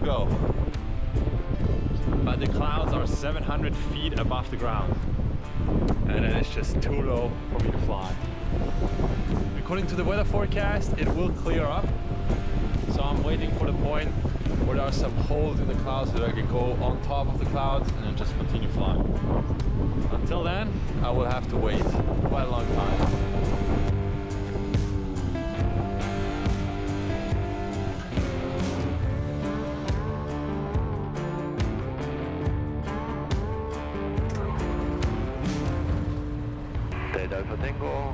go. But the clouds are 700 feet above the ground. And then it's just too low for me to fly. According to the weather forecast, it will clear up. So I'm waiting for the point where there are some holes in the clouds that I can go on top of the clouds and then just continue flying. Until then, I will have to wait quite a long time. Delta Tango,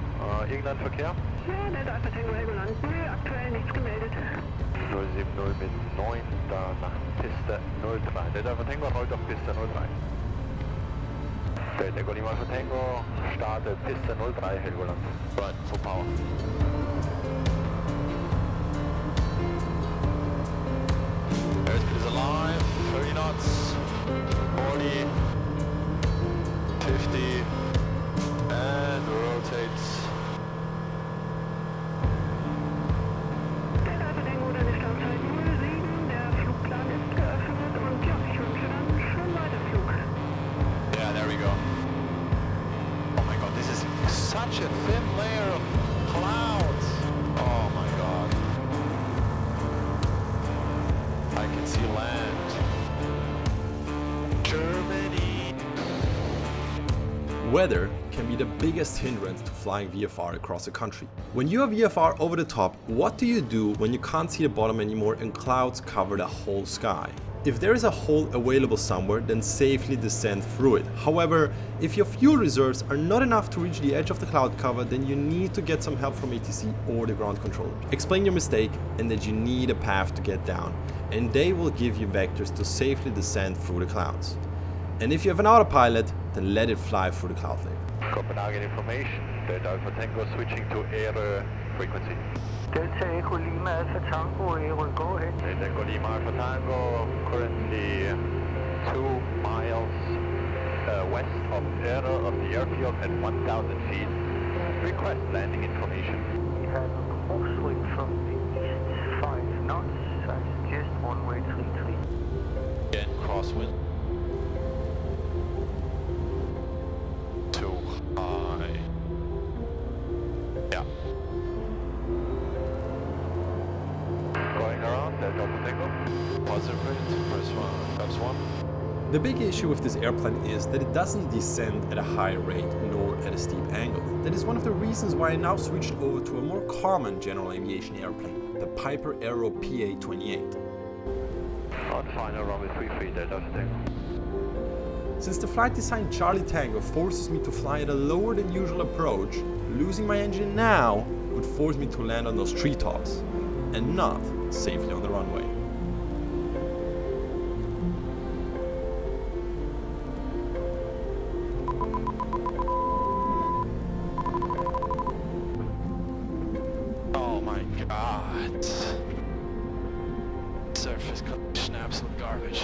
England Verkehr? Ja, Delta Tango Helgoland. Nö, aktuell nichts gemeldet. 070 mit 9, da nach Piste 03. Delta Tango rollt auf Piste 03. Delta Lima Tango startet Piste 03 Helgoland. Right, full power. Airspeed is alive, 30 knots, 40, 50, and rotates. Delta Tango, deine Startzeit 07. Der Flugplan ist geöffnet und ja, ich wünsche dann einen schönen Weiterflug. Yeah, there we go. Oh my god, this is such a thin layer of clouds. Oh my god. I can see land. Germany. Weather can be the biggest hindrance to flying VFR across the country. When you have VFR over the top, what do you do when you can't see the bottom anymore and clouds cover the whole sky? If there is a hole available somewhere, then safely descend through it. However, if your fuel reserves are not enough to reach the edge of the cloud cover, then you need to get some help from ATC or the ground controller. Explain your mistake and that you need a path to get down, and they will give you vectors to safely descend through the clouds. And if you have an autopilot, then let it fly through the cloud layer. Copenhagen information. Delta Alpha Tango switching to Aero frequency. Delta Echo Lima Alpha Tango, Aero, go ahead. Delta Echo Lima Alpha Tango currently 2 miles west of Aero of the airfield at 1,000 feet. Request landing information. We have a crosswind from the east, 5 knots. I suggest runway 33. Again, crosswind. Too high. Yeah. Going around, Delta Alpha Tango. Positive rate, first one, that's 1. The big issue with this airplane is that it doesn't descend at a high rate nor at a steep angle. That is one of the reasons why I now switched over to a more common general aviation airplane, the Piper Aero PA-28. On final runway 33, Delta Alpha Tango. Since the flight design Charlie Tango forces me to fly at a lower than usual approach, losing my engine now would force me to land on those treetops and not safely on the runway. Oh my god. Surface condition, absolute garbage.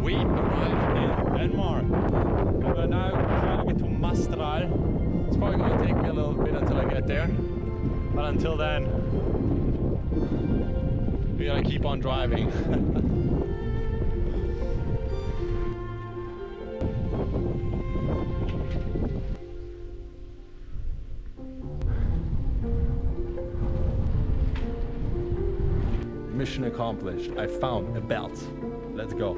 We arrived in Denmark. We are now trying to get to Mastral. It's probably going to take me a little bit until I get there. But until then, we gotta keep on driving. Mission accomplished. I found a belt. Let's go.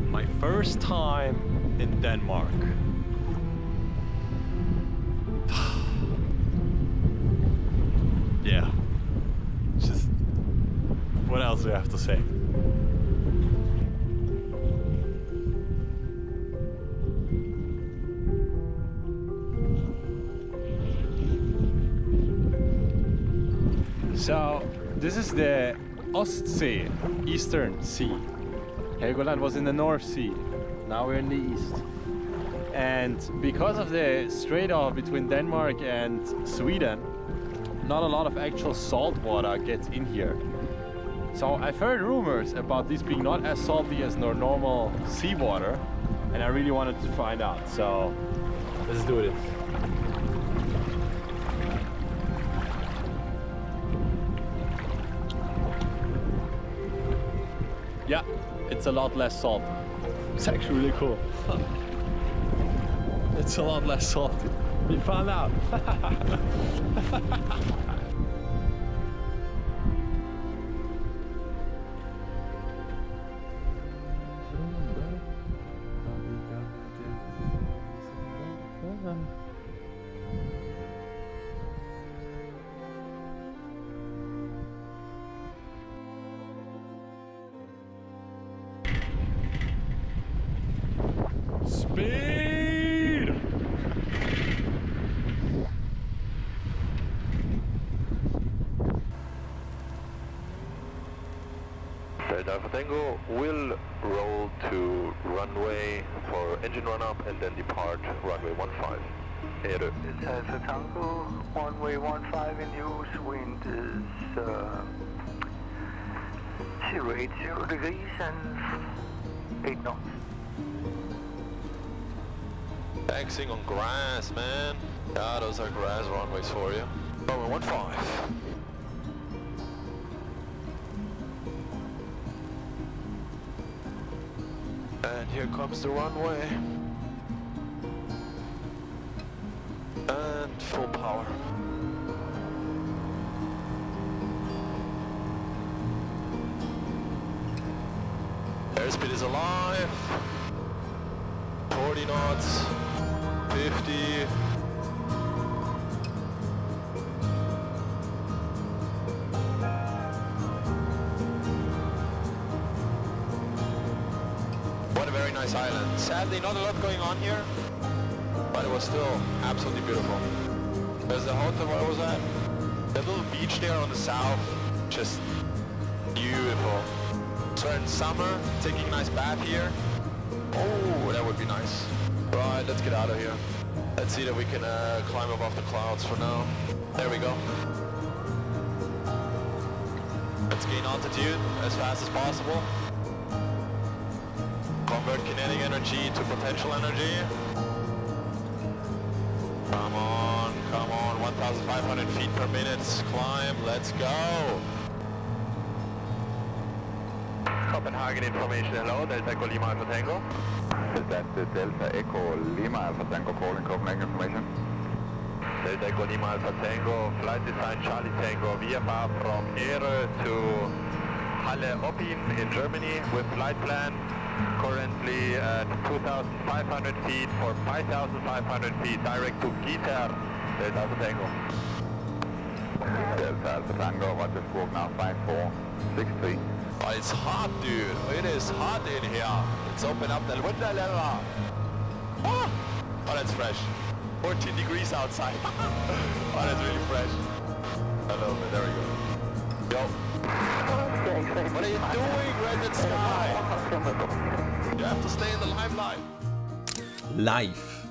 My first time in Denmark. Yeah. Just what else do I have to say? So this is the Ostsee, Eastern Sea. Helgoland was in the North Sea. Now we're in the east. And because of the strait off between Denmark and Sweden, not a lot of actual salt water gets in here. So I've heard rumors about this being not as salty as normal seawater, and I really wanted to find out. So let's do this. Yeah, it's a lot less salty. It's actually really cool. It's a lot less salty. We found out. Speed! Delta Tango will roll to runway for engine run-up and then depart runway 15. Aero. Delta Tango, runway 15 in use, wind is 080 degrees and 8 knots. Taxiing on grass, man. Yeah, those are grass runways for you. Runway 15. And here comes the runway. And full power. Airspeed is alive. 40 knots. 50. What a very nice island. Sadly, not a lot going on here, but it was still absolutely beautiful. There's the hotel where I was at. The little beach there on the south, just beautiful. So in summer, taking a nice bath here. Oh, that would be nice. Right, let's get out of here. Let's see that we can climb above the clouds for now. There we go. Let's gain altitude as fast as possible. Convert kinetic energy to potential energy. Come on, 1,500 feet per minute climb, let's go. Copenhagen information, hello, Delta Echo Lima Alpha Tango. That's Delta Echo Lima Alpha Tango calling Copenhagen information. Delta Echo Lima Alpha Tango, flight design Charlie Tango, VFR from Aero to Halle Oppin in Germany with flight plan. Currently at 2,500 feet for 5,500 feet, direct to Gitar, Delta Alpha Tango. Delta Alpha Tango, Roger, squawk now 5463. Oh, it's hot, dude. It is hot in here. Let's open up the window. Oh, that's fresh. 14 degrees outside. Oh, that's really fresh. I love it. There we go. Yo. What are you doing, Red and Sky? You have to stay in the limelight. Life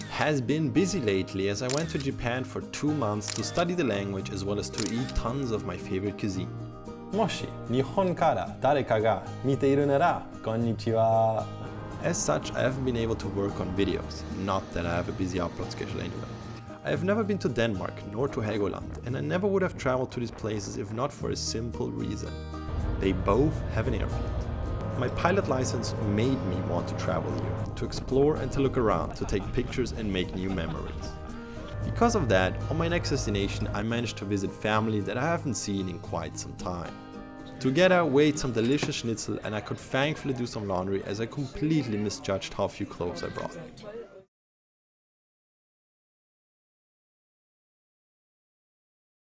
has been busy lately as I went to Japan for 2 months to study the language as well as to eat tons of my favorite cuisine. もし日本から誰かが見ているなら、こんにちは。As such, I haven't been able to work on videos, not that I have a busy upload schedule anyway. I have never been to Denmark nor to Helgoland, and I never would have traveled to these places if not for a simple reason. They both have an airfield. My pilot license made me want to travel here, to explore and to look around, to take pictures and make new memories. Because of that, on my next destination I managed to visit family that I haven't seen in quite some time. Together we ate some delicious schnitzel and I could thankfully do some laundry as I completely misjudged how few clothes I brought.